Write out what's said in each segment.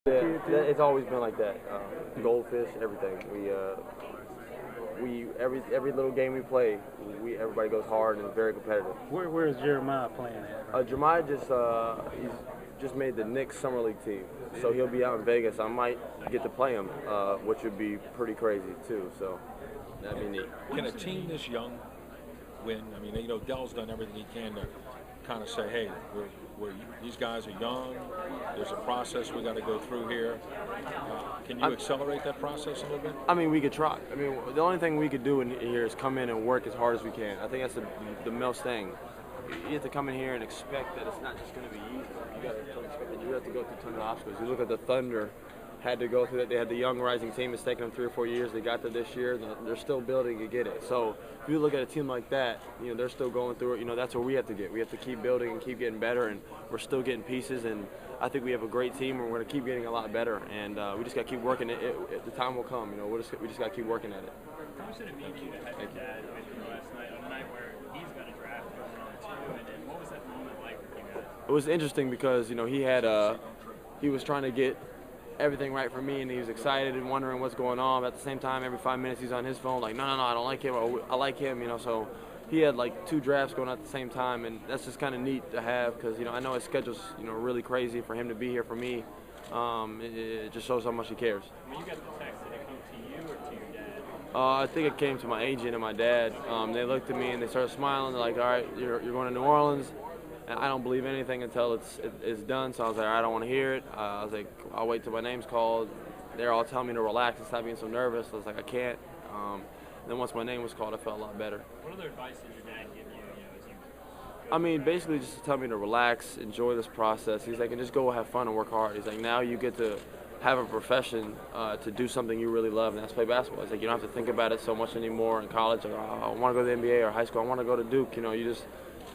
Yeah, it's always been like that. Goldfish, everything. We every little game we play, everybody goes hard and is very competitive. Where is Jeremiah playing at? Jeremiah he's just made the Knicks summer league team, so he'll be out in Vegas. I might get to play him, which would be pretty crazy too. So that'd be neat. Can a team this young win? I mean, Dell's done everything he can to kind of say, hey, these guys are young. There's a process we got to go through here. Can you accelerate that process a little bit? I mean, we could try. I mean, the only thing we could do in here is come in and work as hard as we can. I think that's the most thing. You have to come in here and expect that it's not just going to be easy. You have to go through tons of obstacles. You look at the Thunder, had to go through that. They had the young rising team. It's taken them 3 or 4 years. They got to this year. They're still building to get it. So if you look at a team like that, they're still going through it. That's where we have to get. We have to keep building and keep getting better, and we're still getting pieces. And I think we have a great team, and we're going to keep getting a lot better. And we just got to keep working it. The time will come. We just got to keep working at it. How much did it mean to you to have your dad with you last night on the night where he's got a draft going on too? And then what was that moment like for you guys? It was interesting because he was trying to get everything right for me, and he was excited and wondering what's going on. But at the same time, every 5 minutes he's on his phone like, no, I don't like him, or I like him, So he had like 2 drafts going on at the same time, and that's just kind of neat to have because I know his schedule's really crazy. For him to be here for me, it just shows how much he cares. When you got the text, did it come to you or to your dad? I think it came to my agent and my dad. They looked at me and they started smiling. They're like, all right, you're going to New Orleans. And I don't believe anything until it's done. So I was like, I don't want to hear it. I was like, I'll wait till my name's called. They're all telling me to relax and stop being so nervous. I was like, I can't. Then once my name was called, I felt a lot better. What other advice did your dad give you, as you I mean, basically just to tell me to relax, enjoy this process. He's like, and just go have fun and work hard. He's like, now you get to have a profession to do something you really love, and that's play basketball. It's like you don't have to think about it so much anymore in college. Like, oh, I want to go to the NBA or high school. I want to go to Duke.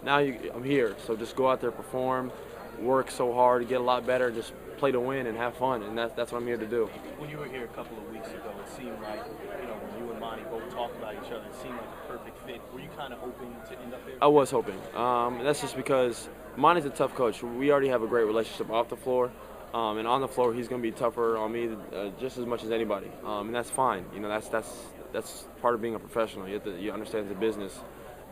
I'm here. So just go out there, perform, work so hard, get a lot better, just play to win and have fun, and that's what I'm here to do. When you were here a couple of weeks ago, it seemed like, when you and Monty both talked about each other, it seemed like a perfect fit. Were you kind of hoping to end up there? I was hoping. That's just because Monty's a tough coach. We already have a great relationship off the floor. And on the floor, he's going to be tougher on me just as much as anybody, and that's fine. That's part of being a professional. You understand the business.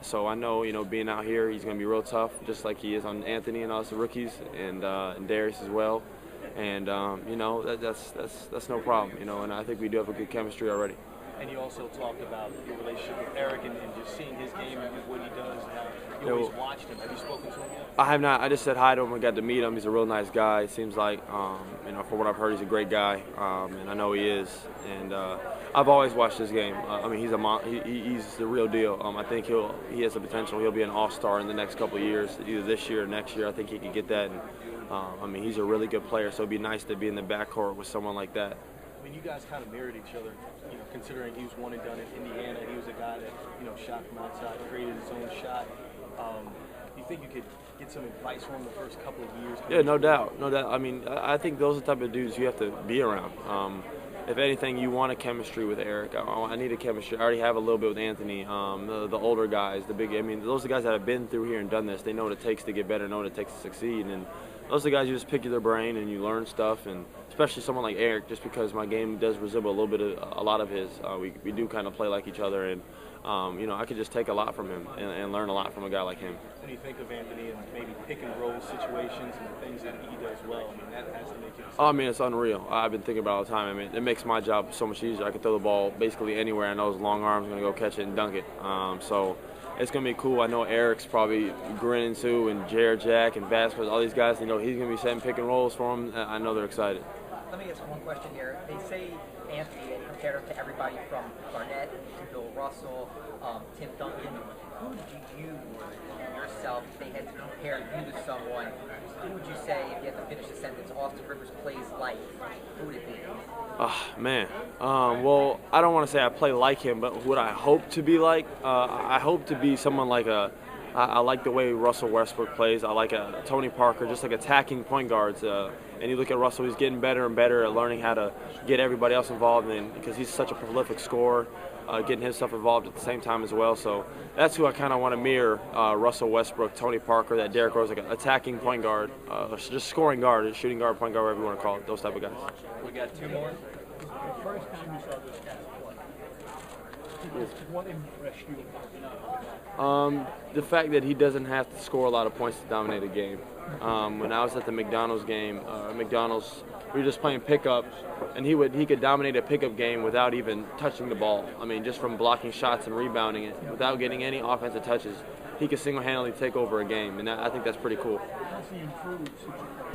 So I know, being out here, he's going to be real tough, just like he is on Anthony and us, the rookies, and Darius as well. And that's no problem. And I think we do have a good chemistry already. And you also talked about your relationship with Eric and just seeing his game and what he does. And you always watched him. Have you spoken to him yet? I have not. I just said hi to him and got to meet him. He's a real nice guy. It seems like, from what I've heard, he's a great guy, and I know he is. And I've always watched his game. He's the real deal. I think he has the potential. He'll be an all-star in the next couple of years, either this year or next year. I think he could get that. And he's a really good player, so it'd be nice to be in the backcourt with someone like that. I mean, you guys kind of mirrored each other, considering he was one and done in Indiana. He was a guy that, shot from outside, created his own shot. Do you think you could get some advice from him the first couple of years? Yeah, no doubt. I mean, I think those are the type of dudes you have to be around. If anything, you want a chemistry with Eric. I need a chemistry. I already have a little bit with Anthony. The older guys, those are the guys that have been through here and done this. They know what it takes to get better, know what it takes to succeed. And those are the guys you just pick their brain and you learn stuff. And especially someone like Eric, just because my game does resemble a lot of his. We do kind of play like each other, and I could just take a lot from him and learn a lot from a guy like him. When you think of Anthony and maybe pick and roll situations and the things that he does well, that has to make it. Oh, it's unreal. I've been thinking about it all the time. It makes my job so much easier. I can throw the ball basically anywhere. I know his long arm's going to go catch it and dunk it. So it's going to be cool. I know Eric's probably grinning too, and Jared Jack and Vasquez, all these guys. He's going to be setting pick and rolls for him. I know they're excited. Let me ask one question here. They say Anthony compared him to everybody from Garnett to Bill Russell, Tim Duncan. Who do you yourself, if they had to compare you to someone, who would you say, if you had to finish the sentence, Austin Rivers plays like? Who would it be? Man. Well, I don't want to say I play like him, but what I hope to be like, I hope to be someone like a I like the way Russell Westbrook plays. I like Tony Parker, just like attacking point guards. And you look at Russell, he's getting better and better at learning how to get everybody else involved, and because he's such a prolific scorer, getting himself involved at the same time as well. So that's who I kind of want to mirror: Russell Westbrook, Tony Parker, that Derrick Rose, like an attacking point guard, just scoring guard, shooting guard, point guard, whatever you want to call it. Those type of guys. We got two more. The first time you saw this guy play, what impressed you about him? The fact that he doesn't have to score a lot of points to dominate a game. When I was at the McDonald's game, we were just playing pickup, and he could dominate a pickup game without even touching the ball. I mean, just from blocking shots and rebounding it, without getting any offensive touches, he could single-handedly take over a game, and I think that's pretty cool. Has he improved since you